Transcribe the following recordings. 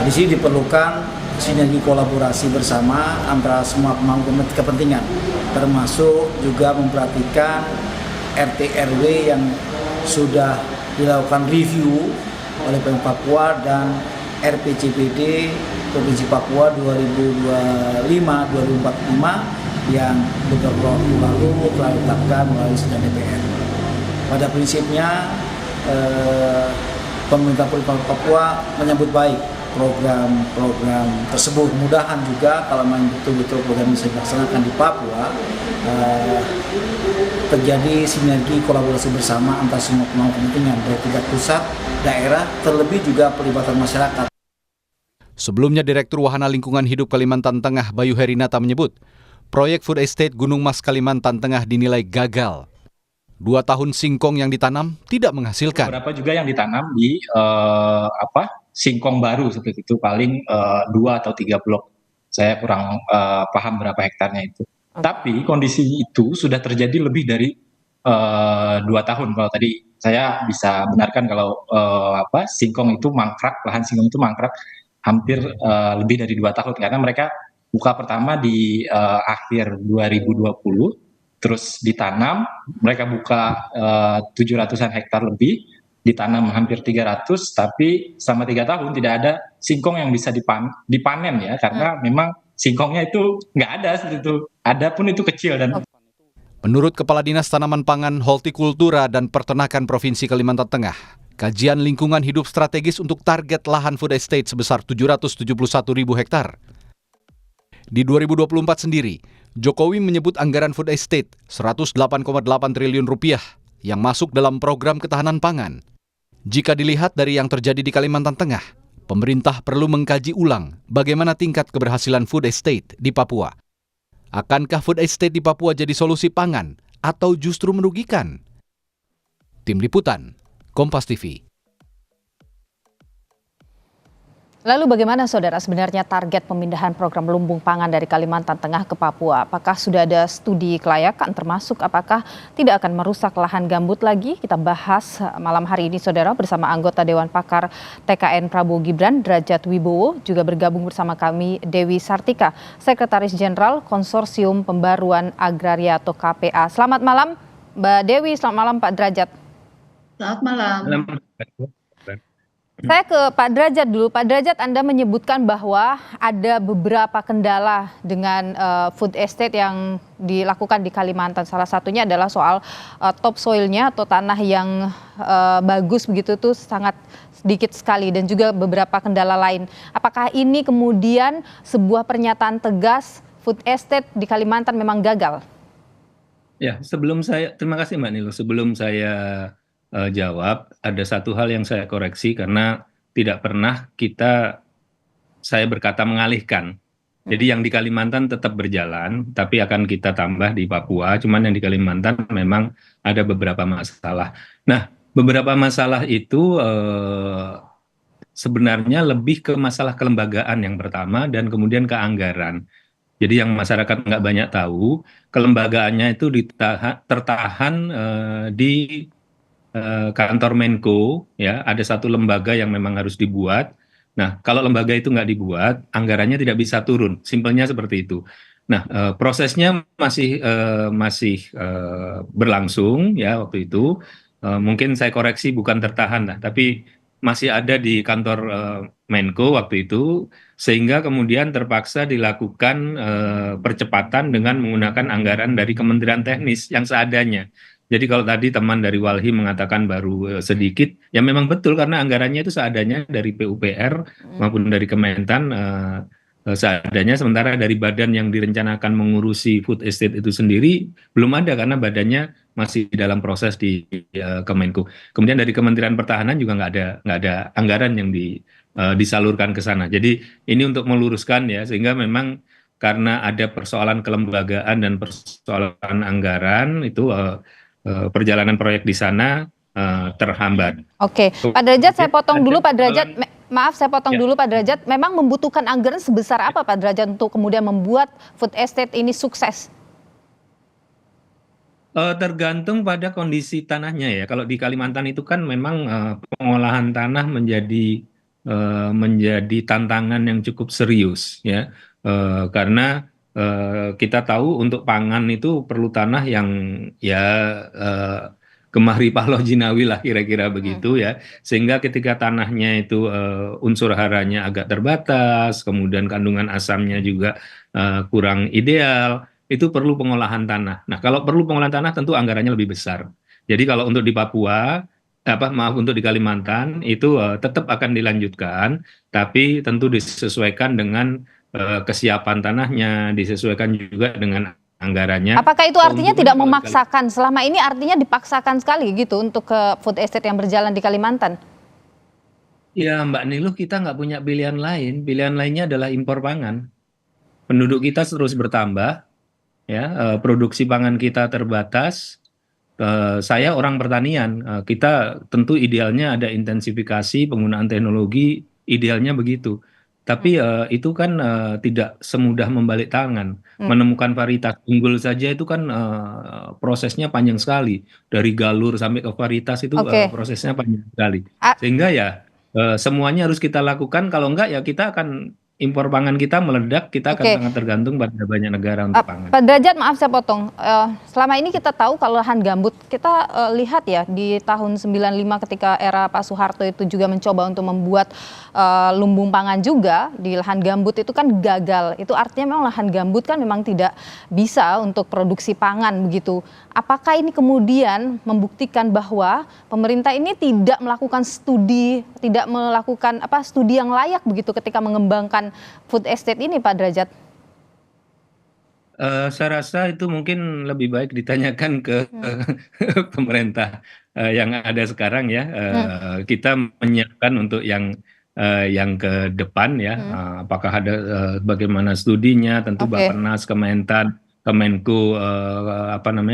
Di sini diperlukan sinergi kolaborasi bersama antara semua pemangku kepentingan, termasuk juga memperhatikan RT RW yang sudah dilakukan review oleh Pemkab Papua dan RPJPD Provinsi Papua 2025-2045 yang beberapa waktu lalu telah ditetapkan melalui sidang DPR. Pada prinsipnya pemerintah Provinsi Papua menyambut baik program-program tersebut. Mudahan juga kalau memang betul-betul program bisa dilaksanakan di Papua, terjadi sinergi kolaborasi bersama antara semua pemangku kepentingan dari tingkat pusat, daerah, terlebih juga pelibatan masyarakat. Sebelumnya Direktur Wahana Lingkungan Hidup Kalimantan Tengah Bayu Herinata menyebut, proyek Food Estate Gunung Mas Kalimantan Tengah dinilai gagal. 2 tahun singkong yang ditanam tidak menghasilkan. Beberapa juga yang ditanam di singkong baru seperti itu, paling 2 atau 3 blok. Saya kurang paham berapa hektarnya itu. Tapi kondisi itu sudah terjadi lebih dari 2 tahun. Kalau tadi saya bisa benarkan kalau singkong itu mangkrak, lahan singkong itu mangkrak hampir lebih dari 2 tahun, karena mereka buka pertama di akhir 2020, terus ditanam, mereka buka 700-an hektar lebih, ditanam hampir 300, tapi selama 3 tahun tidak ada singkong yang bisa dipanen ya, karena memang singkongnya itu nggak ada seperti itu, ada pun itu kecil. Dan menurut Kepala Dinas Tanaman Pangan, Hortikultura dan Peternakan Provinsi Kalimantan Tengah, kajian lingkungan hidup strategis untuk target lahan food estate sebesar 771.000 hektar. Di 2024 sendiri, Jokowi menyebut anggaran food estate 108,8 triliun rupiah yang masuk dalam program ketahanan pangan. Jika dilihat dari yang terjadi di Kalimantan Tengah, pemerintah perlu mengkaji ulang bagaimana tingkat keberhasilan food estate di Papua. Akankah food estate di Papua jadi solusi pangan atau justru merugikan? Tim Liputan, Kompas TV. Lalu bagaimana saudara sebenarnya target pemindahan program lumbung pangan dari Kalimantan Tengah ke Papua? Apakah sudah ada studi kelayakan, termasuk apakah tidak akan merusak lahan gambut lagi? Kita bahas malam hari ini saudara bersama anggota Dewan Pakar TKN Prabowo Gibran, Derajat Wibowo, juga bergabung bersama kami Dewi Sartika, Sekretaris Jenderal Konsorsium Pembaruan Agraria atau KPA. Selamat malam Mbak Dewi, selamat malam Pak Derajat. Selamat malam. Saya ke Pak Derajat dulu. Pak Derajat, Anda menyebutkan bahwa ada beberapa kendala dengan food estate yang dilakukan di Kalimantan. Salah satunya adalah soal topsoilnya atau tanah yang bagus begitu tuh sangat sedikit sekali, dan juga beberapa kendala lain. Apakah ini kemudian sebuah pernyataan tegas food estate di Kalimantan memang gagal? Ya, terima kasih Mbak Nilo. Sebelum saya jawab, ada satu hal yang saya koreksi karena tidak pernah saya berkata mengalihkan. Jadi yang di Kalimantan tetap berjalan, tapi akan kita tambah di Papua. Cuman yang di Kalimantan memang ada beberapa masalah. Nah, beberapa masalah itu sebenarnya lebih ke masalah kelembagaan yang pertama, dan kemudian ke anggaran. Jadi yang masyarakat nggak banyak tahu, kelembagaannya itu tertahan di kantor Menko, ya, ada satu lembaga yang memang harus dibuat. Nah, kalau lembaga itu nggak dibuat, anggarannya tidak bisa turun. Simpelnya seperti itu. Nah, prosesnya masih berlangsung ya waktu itu. Mungkin saya koreksi, bukan tertahan lah, tapi masih ada di kantor Menko waktu itu, sehingga kemudian terpaksa dilakukan percepatan dengan menggunakan anggaran dari Kementerian Teknis yang seadanya. Jadi kalau tadi teman dari Walhi mengatakan baru sedikit, ya memang betul karena anggarannya itu seadanya dari PUPR maupun dari Kementan seadanya, sementara dari badan yang direncanakan mengurusi food estate itu sendiri belum ada karena badannya masih dalam proses di Kemenko. Kemudian dari Kementerian Pertahanan juga nggak ada anggaran yang disalurkan ke sana. Jadi ini untuk meluruskan ya, sehingga memang karena ada persoalan kelembagaan dan persoalan anggaran itu perjalanan proyek di sana terhambat. Oke, Pak Derajat saya potong dulu Pak Derajat. Maaf saya potong dulu Pak Derajat. Memang membutuhkan anggaran sebesar apa Pak Derajat untuk kemudian membuat food estate ini sukses? Tergantung pada kondisi tanahnya ya. Kalau di Kalimantan itu kan memang pengolahan tanah menjadi menjadi tantangan yang cukup serius ya. Karena kita tahu untuk pangan itu perlu tanah yang ya gemah ripah jinawi lah kira-kira begitu ya, sehingga ketika tanahnya itu unsur haranya agak terbatas, kemudian kandungan asamnya juga kurang ideal, itu perlu pengolahan tanah. Nah, kalau perlu pengolahan tanah tentu anggarannya lebih besar. Jadi kalau untuk di Papua, maaf, untuk di Kalimantan itu tetap akan dilanjutkan, tapi tentu disesuaikan dengan kesiapan tanahnya, disesuaikan juga dengan anggarannya. Apakah itu artinya tidak Keuntungan kalau memaksakan? Selama ini artinya dipaksakan sekali gitu untuk ke food estate yang berjalan di Kalimantan? Ya, Mbak Niluh, kita nggak punya pilihan lain. Pilihan lainnya adalah impor pangan. Penduduk kita terus bertambah, ya, produksi pangan kita terbatas. Saya orang pertanian, kita tentu idealnya ada intensifikasi penggunaan teknologi, idealnya begitu. Tapi itu kan tidak semudah membalik tangan. Menemukan varietas unggul saja itu kan prosesnya panjang sekali. Dari galur sampai ke varietas itu Oke. prosesnya panjang sekali. A- Sehingga ya semuanya harus kita lakukan. Kalau enggak ya kita akan impor pangan kita meledak, kita akan Oke. sangat tergantung pada banyak negara untuk pangan. Pak Derajat, maaf saya potong. Selama ini kita tahu kalau lahan gambut, kita lihat ya di tahun 95 ketika era Pak Soeharto itu juga mencoba untuk membuat lumbung pangan juga di lahan gambut itu kan gagal. Itu artinya memang lahan gambut kan memang tidak bisa untuk produksi pangan begitu. Apakah ini kemudian membuktikan bahwa pemerintah ini tidak melakukan studi yang layak begitu ketika mengembangkan food estate ini, Pak Derajat? Saya rasa itu mungkin lebih baik ditanyakan ke pemerintah yang ada sekarang ya. Kita menyiapkan untuk yang ke depan ya. Apakah ada bagaimana studinya? Tentu Oke. Bappenas, Kementan, Kemenko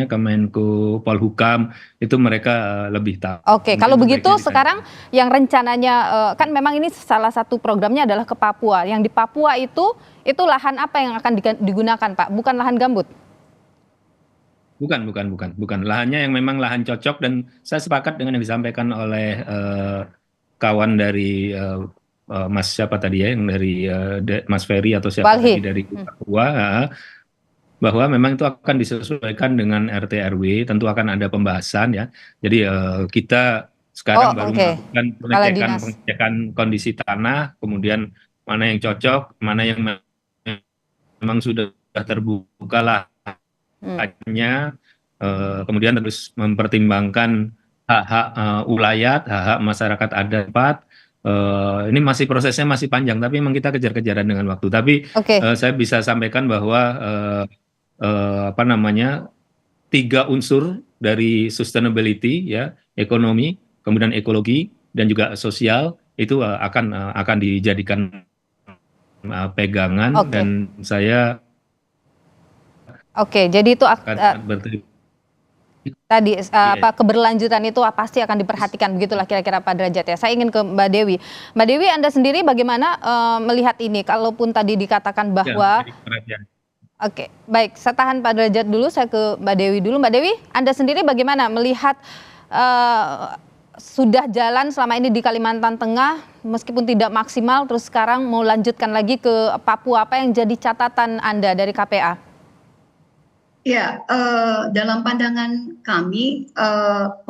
Kemenko Polhukam itu mereka lebih tahu. Oke, Mungkin kalau begitu sebaiknya sekarang yang rencananya kan memang ini salah satu programnya adalah ke Papua. Yang di Papua itu lahan apa yang akan digunakan, Pak? Bukan lahan gambut. bukan. Lahannya yang memang lahan cocok, dan saya sepakat dengan yang disampaikan oleh kawan dari Mas siapa tadi ya, yang dari Mas Ferry atau siapa Walhi. tadi dari Papua, bahwa memang itu akan disesuaikan dengan RT RW, tentu akan ada pembahasan ya. Jadi kita sekarang baru oke. melakukan Kepala dinas. pengecekan kondisi tanah, kemudian mana yang cocok, mana yang memang sudah terbuka lahannya, kemudian terus mempertimbangkan hak-hak ulayat, hak-hak masyarakat adat. Ini prosesnya masih panjang, tapi memang kita kejar-kejaran dengan waktu. Tapi Oke. saya bisa sampaikan bahwa 3 unsur dari sustainability ya, ekonomi, kemudian ekologi, dan juga sosial itu akan dijadikan pegangan. Oke. Dan saya Oke, jadi itu akan berterima tadi keberlanjutan itu pasti akan diperhatikan, begitulah kira-kira Pak Derajat ya. Saya ingin ke Mbak Dewi. Mbak Dewi, Anda sendiri bagaimana melihat ini? Kalaupun tadi dikatakan bahwa Oke, baik, saya tahan Pak Derajat dulu, saya ke Mbak Dewi dulu. Mbak Dewi, Anda sendiri bagaimana melihat sudah jalan selama ini di Kalimantan Tengah, meskipun tidak maksimal, terus sekarang mau lanjutkan lagi ke Papua, apa yang jadi catatan Anda dari KPA? Ya, dalam pandangan kami,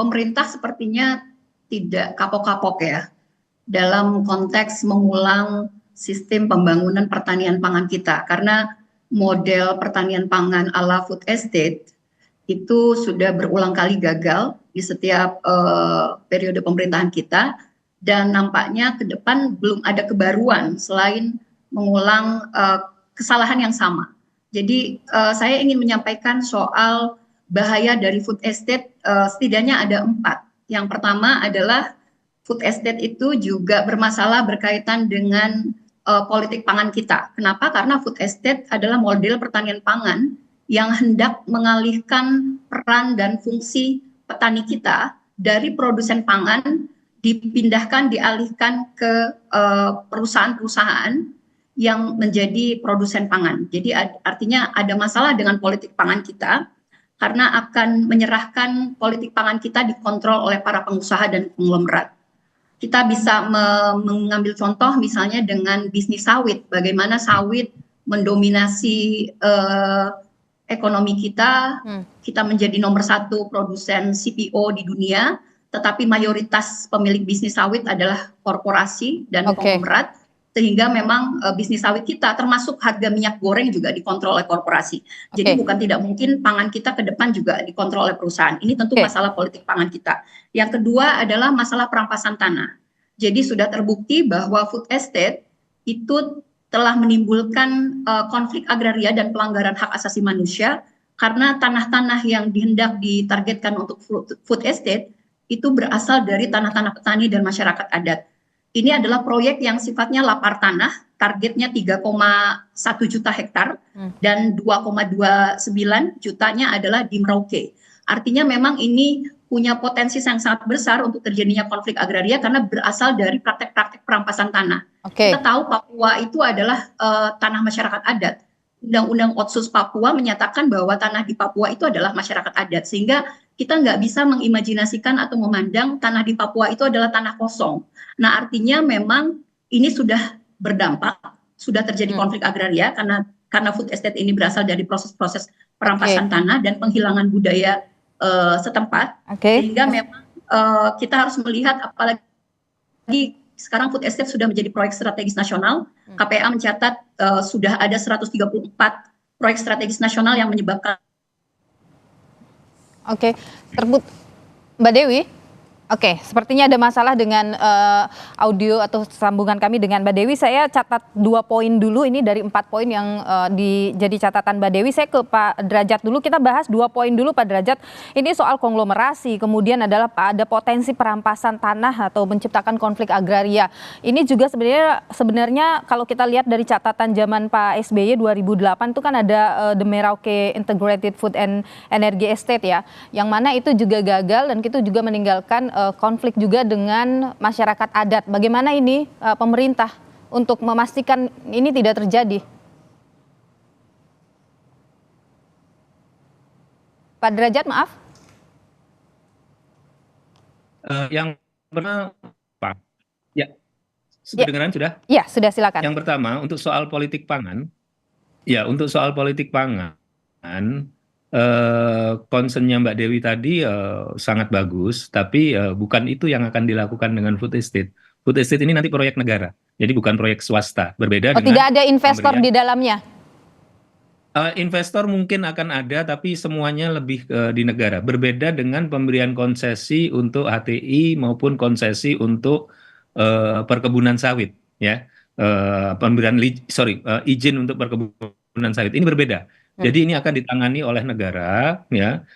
pemerintah sepertinya tidak kapok-kapok ya dalam konteks mengulang sistem pembangunan pertanian pangan kita, karena model pertanian pangan ala food estate itu sudah berulang kali gagal di setiap periode pemerintahan kita, dan nampaknya ke depan belum ada kebaruan selain mengulang kesalahan yang sama. Jadi saya ingin menyampaikan soal bahaya dari food estate, setidaknya ada 4. Yang pertama adalah food estate itu juga bermasalah berkaitan dengan politik pangan kita. Kenapa? Karena food estate adalah model pertanian pangan yang hendak mengalihkan peran dan fungsi petani kita dari produsen pangan, dialihkan ke perusahaan-perusahaan yang menjadi produsen pangan. Jadi artinya ada masalah dengan politik pangan kita, karena akan menyerahkan politik pangan kita dikontrol oleh para pengusaha dan konglomerat. Kita bisa mengambil contoh misalnya dengan bisnis sawit, bagaimana sawit mendominasi ekonomi kita, kita menjadi nomor 1 produsen CPO di dunia, tetapi mayoritas pemilik bisnis sawit adalah korporasi dan konglomerat, sehingga memang bisnis sawit kita termasuk harga minyak goreng juga dikontrol oleh korporasi. Jadi bukan tidak mungkin pangan kita ke depan juga dikontrol oleh perusahaan. Ini tentu masalah politik pangan kita. Yang kedua adalah masalah perampasan tanah. Jadi sudah terbukti bahwa food estate itu telah menimbulkan konflik agraria dan pelanggaran hak asasi manusia karena tanah-tanah yang dihendak ditargetkan untuk food estate itu berasal dari tanah-tanah petani dan masyarakat adat. Ini adalah proyek yang sifatnya lapar tanah, targetnya 3,1 juta hektar dan 2,29 jutanya adalah di Merauke. Artinya memang ini punya potensi yang sangat besar untuk terjadinya konflik agraria karena berasal dari praktek-praktek perampasan tanah. Kita tahu Papua itu adalah tanah masyarakat adat. Undang-Undang Otsus Papua menyatakan bahwa tanah di Papua itu adalah masyarakat adat, sehingga kita nggak bisa mengimajinasikan atau memandang tanah di Papua itu adalah tanah kosong. Nah, artinya memang ini sudah berdampak, sudah terjadi konflik agraria karena food estate ini berasal dari proses-proses perampasan tanah dan penghilangan budaya setempat, sehingga memang kita harus melihat, apalagi sekarang food estate sudah menjadi proyek strategis nasional. KPA mencatat sudah ada 134 proyek strategis nasional yang menyebabkan. Mbak Dewi. Sepertinya ada masalah dengan audio atau sambungan kami dengan Mbak Dewi. Saya catat 2 poin dulu, ini dari 4 poin yang jadi catatan Mbak Dewi. Saya ke Pak Derajat dulu, kita bahas 2 poin dulu Pak Derajat. Ini soal konglomerasi, kemudian adalah ada potensi perampasan tanah atau menciptakan konflik agraria. Ini juga sebenarnya kalau kita lihat dari catatan zaman Pak SBY 2008 itu kan ada The Merauke Integrated Food and Energy Estate ya, yang mana itu juga gagal dan itu juga meninggalkan konflik juga dengan masyarakat adat. Bagaimana ini pemerintah untuk memastikan ini tidak terjadi? Pak Derajat, maaf. Yang pertama, Pak. Ya, kedengaran sudah? Ya, sudah, silakan. Yang pertama, untuk soal politik pangan, concernnya Mbak Dewi tadi sangat bagus, tapi bukan itu yang akan dilakukan dengan food estate. Food estate ini nanti proyek negara, jadi bukan proyek swasta. Berbeda dengan tidak ada investor di dalamnya? Investor mungkin akan ada, tapi semuanya lebih di negara. Berbeda dengan pemberian konsesi untuk HTI maupun konsesi untuk perkebunan sawit, ya. Pemberian izin untuk perkebunan sawit ini berbeda. Jadi ini akan ditangani oleh negara, ya,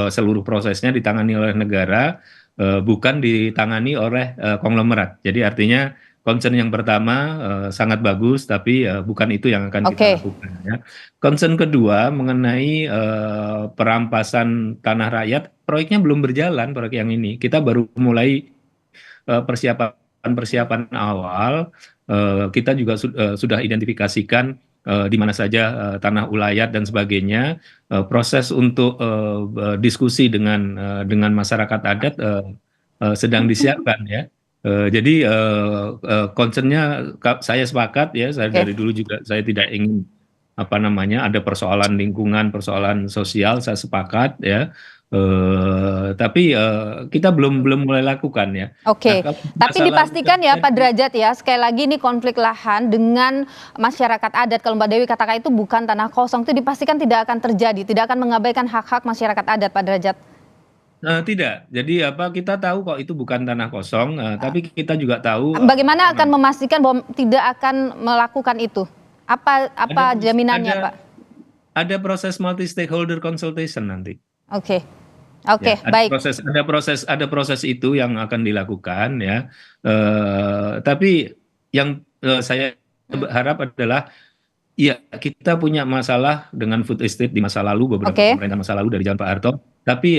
seluruh prosesnya ditangani oleh negara, bukan ditangani oleh konglomerat. Jadi artinya concern yang pertama sangat bagus, tapi bukan itu yang akan kita lakukan. Ya. Concern kedua mengenai perampasan tanah rakyat, proyeknya belum berjalan proyek yang ini. Kita baru mulai persiapan awal. Kita juga sudah identifikasikan di mana saja tanah ulayat dan sebagainya. Proses untuk diskusi dengan masyarakat adat sedang disiapkan, ya. Jadi concernnya saya sepakat, ya. Saya dari dulu juga saya tidak ingin ada persoalan lingkungan, persoalan sosial, saya sepakat, ya. Tapi kita belum mulai lakukan, ya. Nah, tapi dipastikan ya Pak Derajat, ya, sekali lagi ini konflik lahan dengan masyarakat adat, kalau Mbak Dewi katakan itu bukan tanah kosong, itu dipastikan tidak akan terjadi, tidak akan mengabaikan hak-hak masyarakat adat, Pak Derajat. Tidak, jadi kita tahu kok itu bukan tanah kosong, tapi kita juga tahu. Bagaimana akan memastikan bahwa tidak akan melakukan itu? Apa jaminannya, Pak? Ada proses multi stakeholder consultation nanti. Baik. Ada proses itu yang akan dilakukan, ya. Tapi yang saya harap adalah, ya, kita punya masalah dengan food estate di masa lalu, beberapa pemerintah masa lalu dari zaman Pak Harto, tapi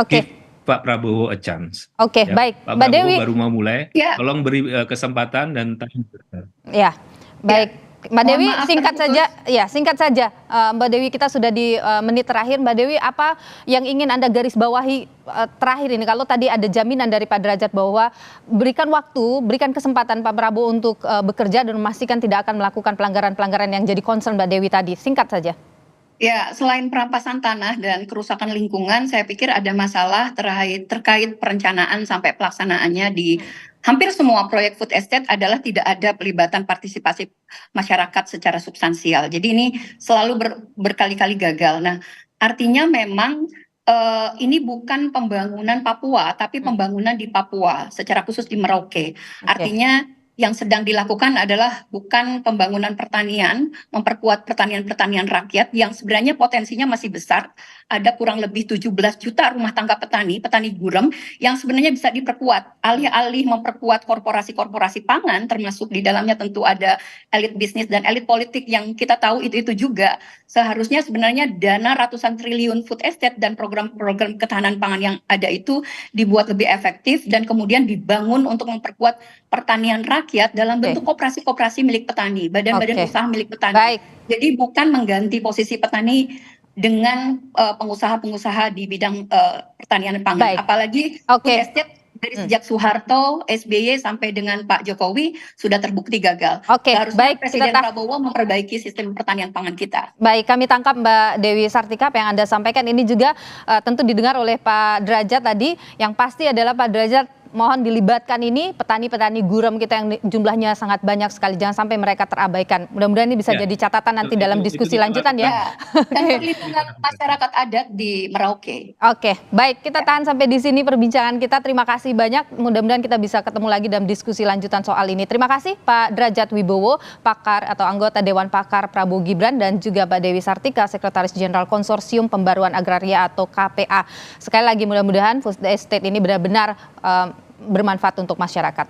give Pak Prabowo a chance. Ya. Baik. Pak Prabowo baru mau mulai, tolong beri kesempatan dan time. Ya, baik. Mbak Mohon Dewi, maaf singkat terputus. saja, ya singkat saja, Mbak Dewi, kita sudah di menit terakhir. Mbak Dewi, apa yang ingin Anda garis bawahi terakhir ini? Kalau tadi ada jaminan dari Pak Derajat bahwa berikan waktu, berikan kesempatan Pak Prabowo untuk bekerja dan memastikan tidak akan melakukan pelanggaran-pelanggaran yang jadi concern Mbak Dewi tadi. Singkat saja. Ya, selain perampasan tanah dan kerusakan lingkungan, saya pikir ada masalah terkait perencanaan sampai pelaksanaannya di hampir semua proyek food estate adalah tidak ada pelibatan partisipasi masyarakat secara substansial. Jadi ini selalu berkali-kali gagal. Nah, artinya memang ini bukan pembangunan Papua, tapi pembangunan di Papua, secara khusus di Merauke. Artinya yang sedang dilakukan adalah bukan pembangunan pertanian, memperkuat pertanian-pertanian rakyat yang sebenarnya potensinya masih besar. Ada kurang lebih 17 juta rumah tangga petani gurem yang sebenarnya bisa diperkuat. Alih-alih memperkuat korporasi-korporasi pangan, termasuk di dalamnya tentu ada elit bisnis dan elit politik yang kita tahu itu juga. Seharusnya sebenarnya dana ratusan triliun food estate dan program-program ketahanan pangan yang ada itu dibuat lebih efektif dan kemudian dibangun untuk memperkuat pertanian rakyat dalam bentuk koperasi-koperasi milik petani, badan-badan usaha milik petani. Baik. Jadi bukan mengganti posisi petani dengan pengusaha-pengusaha di bidang pertanian pangan. Baik. Apalagi food estate dari sejak Soeharto, SBY sampai dengan Pak Jokowi sudah terbukti gagal. Seharusnya baik, Presiden Prabowo memperbaiki sistem pertanian pangan kita. Baik, kami tangkap Mbak Dewi Sartika apa yang Anda sampaikan. Ini juga tentu didengar oleh Pak Derajat tadi. Yang pasti adalah Pak Derajat mohon dilibatkan ini petani-petani gurem kita yang jumlahnya sangat banyak sekali. Jangan sampai mereka terabaikan. Mudah-mudahan ini bisa jadi catatan nanti dalam diskusi lanjutan ya. Dan perlindungan masyarakat adat di Merauke. Oke, baik, kita tahan sampai di sini perbincangan kita. Terima kasih banyak. Mudah-mudahan kita bisa ketemu lagi dalam diskusi lanjutan soal ini. Terima kasih Pak Derajat Wibowo, pakar atau anggota Dewan Pakar Prabowo Gibran, dan juga Mbak Dewi Sartika, Sekretaris Jenderal Konsorsium Pembaruan Agraria atau KPA. Sekali lagi mudah-mudahan food estate ini benar-benar bermanfaat untuk masyarakat.